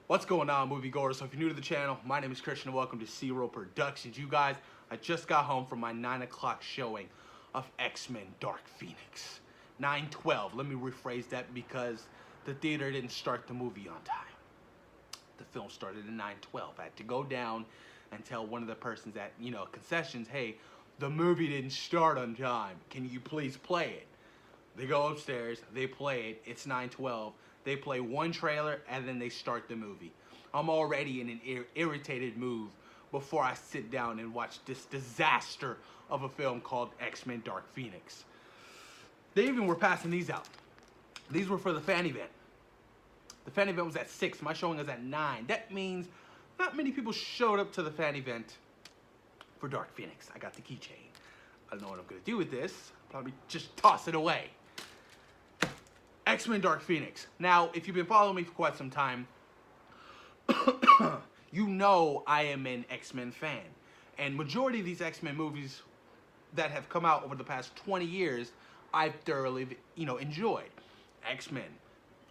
What's going on, moviegoers? So if you're new to the channel, my name is Christian and welcome to Zero Productions. You guys, I just got home from my 9 o'clock showing of X-Men Dark Phoenix. 9:12. Let me rephrase that because the theater didn't start the movie on time. The film started at 9:12. I had to go down and tell one of the persons at, concessions, hey, the movie didn't start on time. Can you please play it? They go upstairs, they play it, it's 9:12. They play one trailer and then they start the movie. I'm already in an irritated mood before I sit down and watch this disaster of a film called X-Men Dark Phoenix. They even were passing these out. These were for the fan event. The fan event was at 6, my showing was at 9. That means not many people showed up to the fan event for Dark Phoenix. I got the keychain. I don't know what I'm gonna do with this. Probably just toss it away. X-Men Dark Phoenix. Now, if you've been following me for quite some time, you know I am an X-Men fan. And majority of these X-Men movies that have come out over the past 20 years, I've thoroughly, enjoyed. X-Men,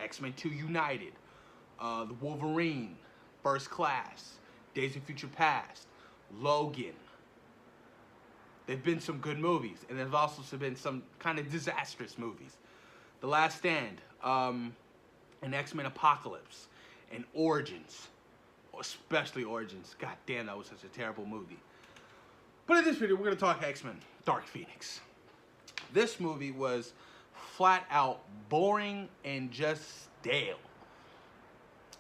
X-Men 2 United, The Wolverine, First Class, Days of Future Past, Logan. There've been some good movies, and there's also been some kind of disastrous movies. The Last Stand, an X-Men Apocalypse, and Origins, especially Origins. God damn, that was such a terrible movie. But in this video, we're going to talk X-Men Dark Phoenix. This movie was flat out boring and just stale.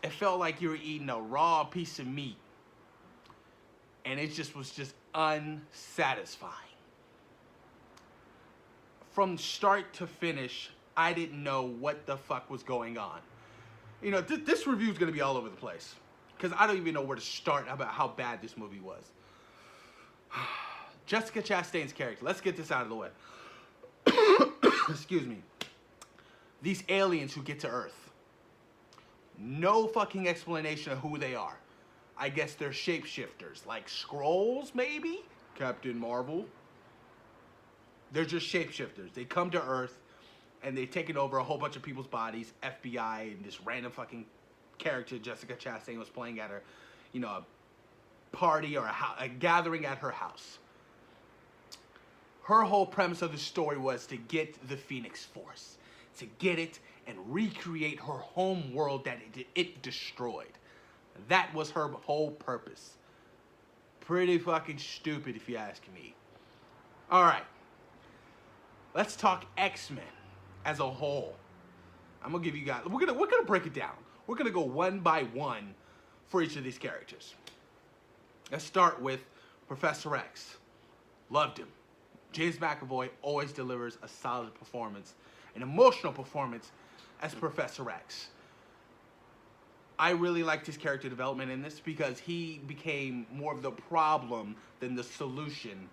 It felt like you were eating a raw piece of meat, and it was just unsatisfying. From start to finish, I didn't know what the fuck was going on. This review is going to be all over the place because I don't even know where to start about how bad this movie was. Jessica Chastain's character. Let's get this out of the way. Excuse me. These aliens who get to Earth. No fucking explanation of who they are. I guess they're shapeshifters, like Skrulls, maybe? Captain Marvel. They're just shapeshifters. They come to Earth, and they've taken over a whole bunch of people's bodies, FBI, and this random fucking character Jessica Chastain was playing at her, a party or a gathering at her house. Her whole premise of the story was to get the Phoenix Force, to get it and recreate her home world that it destroyed. That was her whole purpose. Pretty fucking stupid if you ask me. Alright. Let's talk X-Men as a whole. I'm gonna give you guys, we're gonna break it down. We're gonna go one by one for each of these characters. Let's start with Professor X. Loved him. James McAvoy always delivers a solid performance, an emotional performance as Professor X. I really liked his character development in this because he became more of the problem than the solution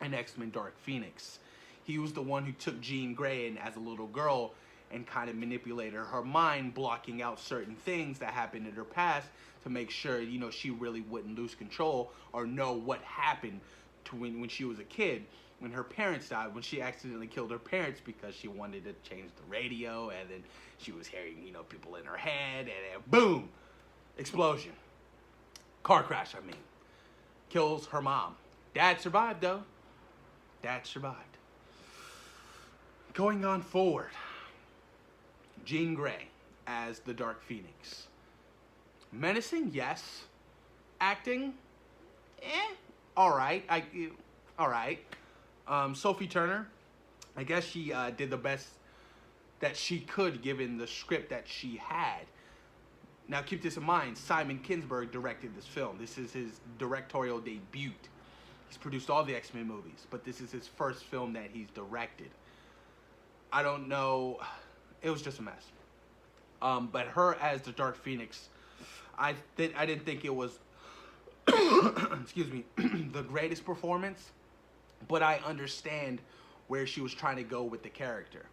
in X-Men Dark Phoenix. He was the one who took Jean Grey in as a little girl and kind of manipulated her mind, blocking out certain things that happened in her past to make sure, she really wouldn't lose control or know what happened to when she was a kid, when her parents died, when she accidentally killed her parents because she wanted to change the radio, and then she was hearing, people in her head, and then boom, explosion. Car crash, I mean. Kills her mom. Dad survived, though. Dad survived. Going on forward, Jean Grey as the Dark Phoenix. Menacing, yes. Acting, alright. Alright. Sophie Turner, I guess she did the best that she could given the script that she had. Now keep this in mind, Simon Kinberg directed this film. This is his directorial debut. He's produced all the X-Men movies, but this is his first film that he's directed. I don't know, it was just a mess. But her as the Dark Phoenix, I didn't think it was, excuse me, the greatest performance, but I understand where she was trying to go with the character.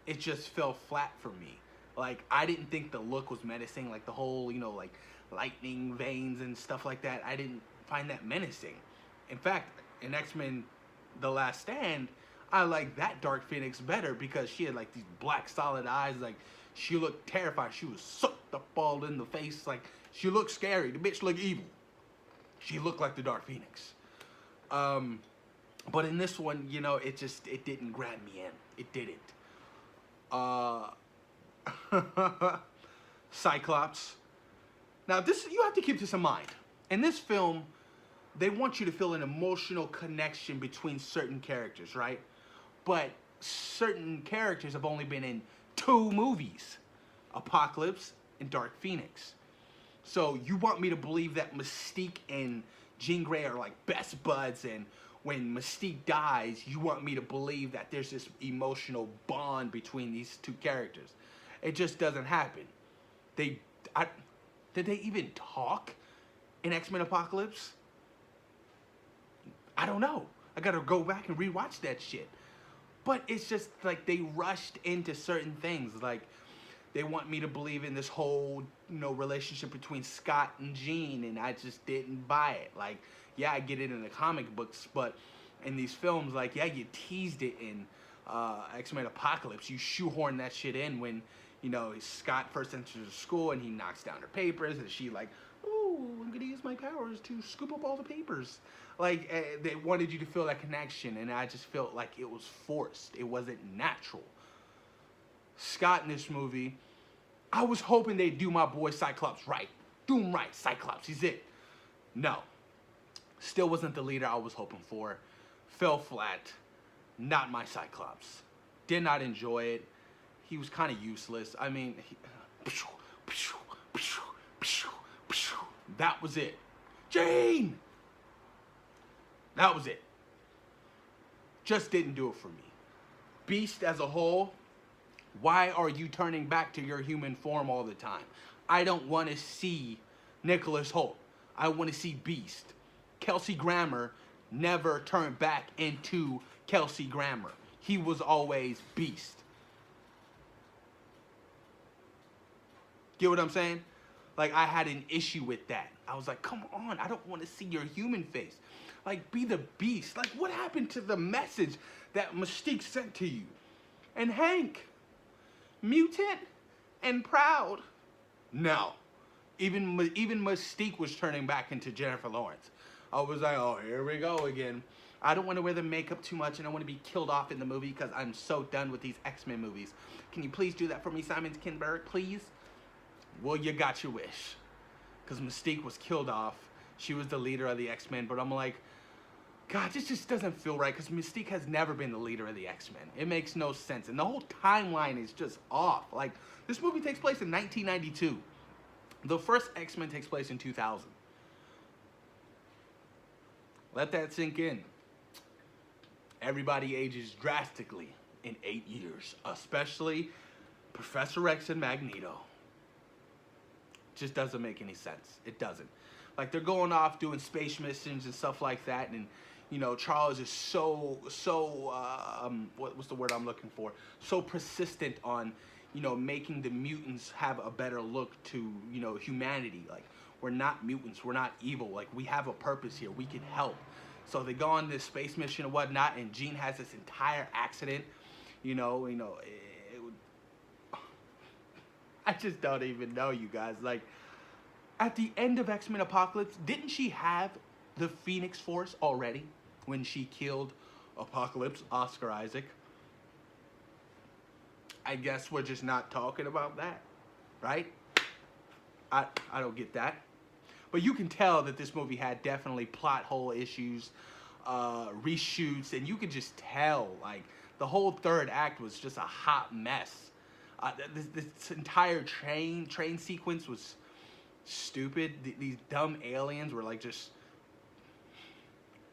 It just fell flat for me. Like, I didn't think the look was menacing, like the whole, like lightning veins and stuff like that. I didn't find that menacing. In fact, in X-Men The Last Stand, I like that Dark Phoenix better because she had like these black solid eyes, like She looked terrified. She was sucked up all in the face. Like, she looked scary. The bitch looked evil. She looked like the Dark Phoenix. But in this one, you know, it didn't grab me in. It didn't. Cyclops. Now, this, you have to keep this in mind. In this film, they want you to feel an emotional connection between certain characters, right? But certain characters have only been in 2 movies, Apocalypse and Dark Phoenix. So you want me to believe that Mystique and Jean Grey are like best buds, and when Mystique dies, you want me to believe that there's this emotional bond between these 2 characters. It just doesn't happen. Did they even talk in X-Men Apocalypse? I don't know. I gotta go back and rewatch that shit. But it's just like they rushed into certain things. Like, they want me to believe in this whole, you know, relationship between Scott and Jean, and I just didn't buy it. Like, yeah, I get it in the comic books, but in these films, like, yeah, you teased it in X-Men Apocalypse. You shoehorn that shit in when, you know, Scott first enters the school and he knocks down her papers, and she like, oh, I'm gonna use my powers to scoop up all the papers. Like, they wanted you to feel that connection, and I just felt like it was forced. It wasn't natural. Scott in this movie, I was hoping they'd do my boy Cyclops right. Do him right, Cyclops, he's it. No. Still wasn't the leader I was hoping for. Fell flat. Not my Cyclops. Did not enjoy it. He was kind of useless. I mean, that was it. Jane! That was it. Just didn't do it for me. Beast as a whole, why are you turning back to your human form all the time? I don't want to see Nicholas Hoult. I want to see Beast. Kelsey Grammer never turned back into Kelsey Grammer. He was always Beast. Get what I'm saying? Like, I had an issue with that. I was like, come on, I don't want to see your human face. Like, be the Beast. Like, what happened to the message that Mystique sent to you? And Hank, mutant and proud. No. Even Mystique was turning back into Jennifer Lawrence. I was like, oh, here we go again. I don't want to wear the makeup too much, and I want to be killed off in the movie because I'm so done with these X-Men movies. Can you please do that for me, Simon Kinberg, please? Well, you got your wish. Because Mystique was killed off. She was the leader of the X-Men, but I'm like, God, this just doesn't feel right, because Mystique has never been the leader of the X-Men. It makes no sense, and the whole timeline is just off. Like, this movie takes place in 1992. The first X-Men takes place in 2000. Let that sink in. Everybody ages drastically in 8 years, especially Professor X and Magneto. Just doesn't make any sense. It doesn't. Like, they're going off doing space missions and stuff like that, and, you know, Charles is what's the word I'm looking for? So persistent on, you know, making the mutants have a better look to, you know, humanity. Like, we're not mutants, we're not evil. Like, we have a purpose here, we can help. So they go on this space mission and whatnot, and Jean has this entire accident, I just don't even know, you guys. Like, at the end of X-Men Apocalypse, didn't she have the Phoenix Force already when she killed Apocalypse, Oscar Isaac? I guess we're just not talking about that, right? I don't get that. But you can tell that this movie had definitely plot hole issues, reshoots, and you could just tell, like, the whole third act was just a hot mess. This entire train sequence was stupid. These dumb aliens were like just...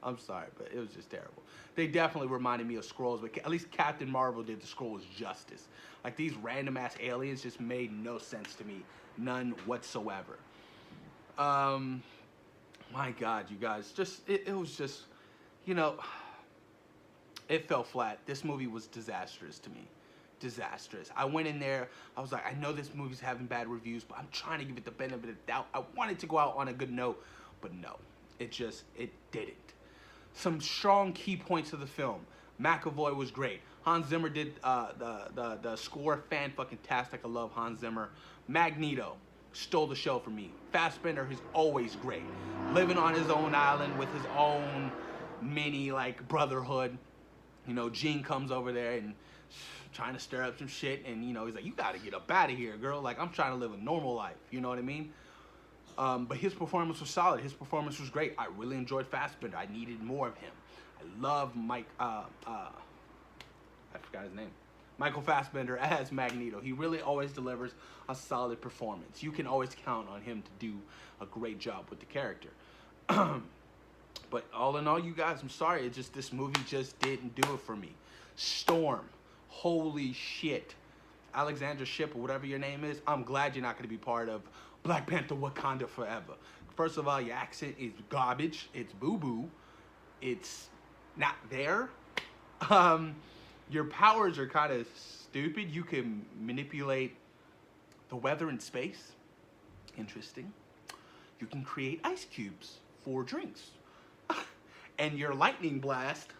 I'm sorry, but it was just terrible. They definitely reminded me of Skrulls, but at least Captain Marvel did the Skrulls justice. Like, these random-ass aliens just made no sense to me. None whatsoever. My God, you guys. It was just, you know... It fell flat. This movie was disastrous to me. Disastrous. I went in there, I was like, I know this movie's having bad reviews, but I'm trying to give it the benefit of the doubt. I wanted to go out on a good note, but no. It didn't. Some strong key points of the film. McAvoy was great. Hans Zimmer did the score, fan-fucking-tastic. I love Hans Zimmer. Magneto stole the show for me. Fassbender, he's always great. Living on his own island with his own mini, like, brotherhood. You know, Jean comes over there and trying to stir up some shit, and, you know, he's like, you gotta get up out of here, girl. Like, I'm trying to live a normal life. You know what I mean? But his performance was solid. His performance was great. I really enjoyed Fassbender. I needed more of him. I love I forgot his name. Michael Fassbender as Magneto. He really always delivers a solid performance. You can always count on him to do a great job with the character. But all in all, you guys, I'm sorry. This movie just didn't do it for me. Storm. Holy shit. Alexandra Shipp, or whatever your name is, I'm glad you're not going to be part of Black Panther Wakanda Forever. First of all, your accent is garbage. It's boo-boo. It's not there. Your powers are kind of stupid. You can manipulate the weather in space. Interesting. You can create ice cubes for drinks. And your lightning blast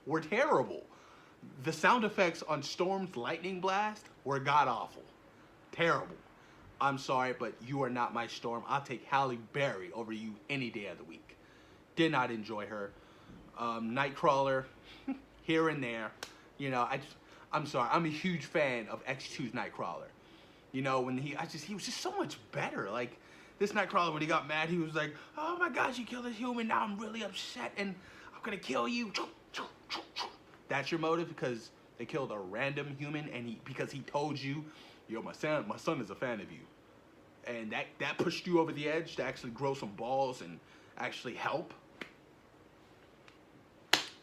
were terrible. The sound effects on Storm's lightning blast were god-awful. Terrible. I'm sorry, but you are not my Storm. I'll take Halle Berry over you any day of the week. Did not enjoy her. Nightcrawler, here and there. You know, I'm sorry. I'm a huge fan of X2's Nightcrawler. You know, when he was just so much better. Like, this Nightcrawler, when he got mad, he was like, oh my gosh, you killed this human. Now I'm really upset and I'm gonna kill you. That's your motive, because they killed a random human and because he told you, yo, my son is a fan of you. And that pushed you over the edge to actually grow some balls and actually help.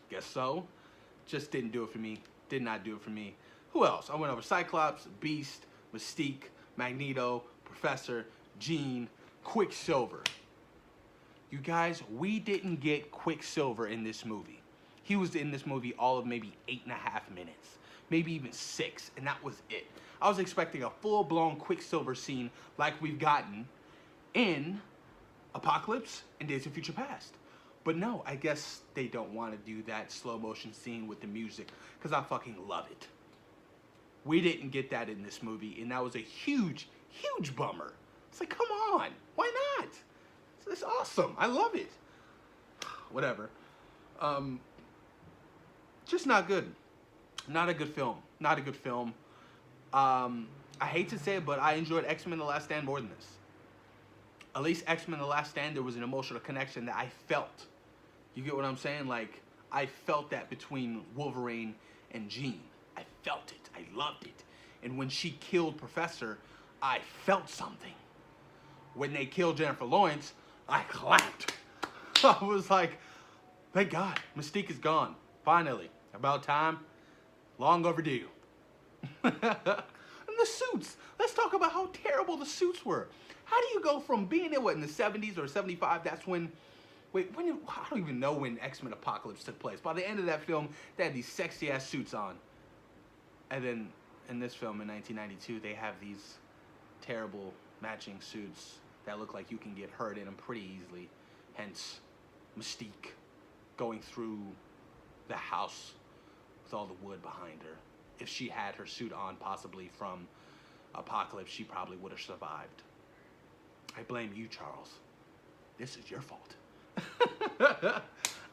Guess so. Just didn't do it for me. Did not do it for me. Who else? I went over Cyclops, Beast, Mystique, Magneto, Professor, Jean, Quicksilver. You guys, we didn't get Quicksilver in this movie. He was in this movie all of maybe 8.5 minutes. Maybe even 6, and that was it. I was expecting a full-blown Quicksilver scene like we've gotten in Apocalypse and Days of Future Past. But no, I guess they don't want to do that slow-motion scene with the music, because I fucking love it. We didn't get that in this movie, and that was a huge, huge bummer. It's like, come on, why not? It's awesome. I love it. Whatever. Just not good. Not a good film. Not a good film. I hate to say it, but I enjoyed X-Men The Last Stand more than this. At least X-Men The Last Stand, there was an emotional connection that I felt. You get what I'm saying? Like, I felt that between Wolverine and Jean. I felt it. I loved it. And when she killed Professor, I felt something. When they killed Jennifer Lawrence, I clapped. I was like, thank God, Mystique is gone. Finally. About time. Long overdue. And the suits. Let's talk about how terrible the suits were. How do you go from being in, in the 70s or 75? That's when, I don't even know when X-Men Apocalypse took place. By the end of that film, they had these sexy-ass suits on. And then in this film in 1992, they have these terrible matching suits that look like you can get hurt in them pretty easily. Hence, Mystique going through the house with all the wood behind her. If she had her suit on, possibly from Apocalypse, she probably would have survived. I blame you, Charles. This is your fault.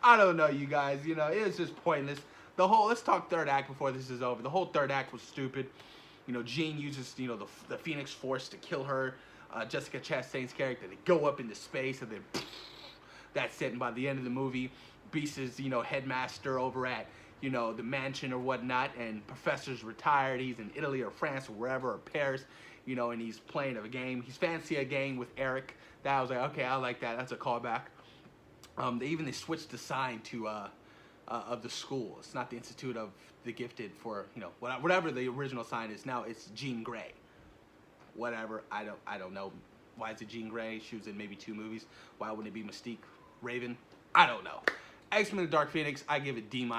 I don't know, you guys. You know, it was just pointless. Let's talk third act before this is over. The whole third act was stupid. You know, Jean uses, the Phoenix Force to kill her. Jessica Chastain's character, they go up into space, and then that's it. And by the end of the movie, Beast is, headmaster over at, the mansion or whatnot, and Professor's retired. He's in Italy or France or wherever, or Paris, and he's playing a game. He's fancy a game with Eric. That I was like, okay, I like that. That's a callback. They switched the sign to of the school. It's not the Institute of the Gifted for whatever the original sign is. Now it's Jean Grey. Whatever. I don't know. Why is it Jean Grey? She was in maybe 2 movies. Why wouldn't it be Mystique, Raven? I don't know. X-Men: The Dark Phoenix, I give it D-.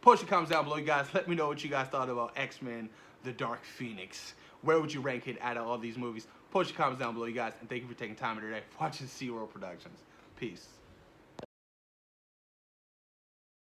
Post your comments down below, you guys. Let me know what you guys thought about X-Men: The Dark Phoenix. Where would you rank it out of all these movies? Post your comments down below, you guys. And thank you for taking time today for watching SeaWorld Productions. Peace.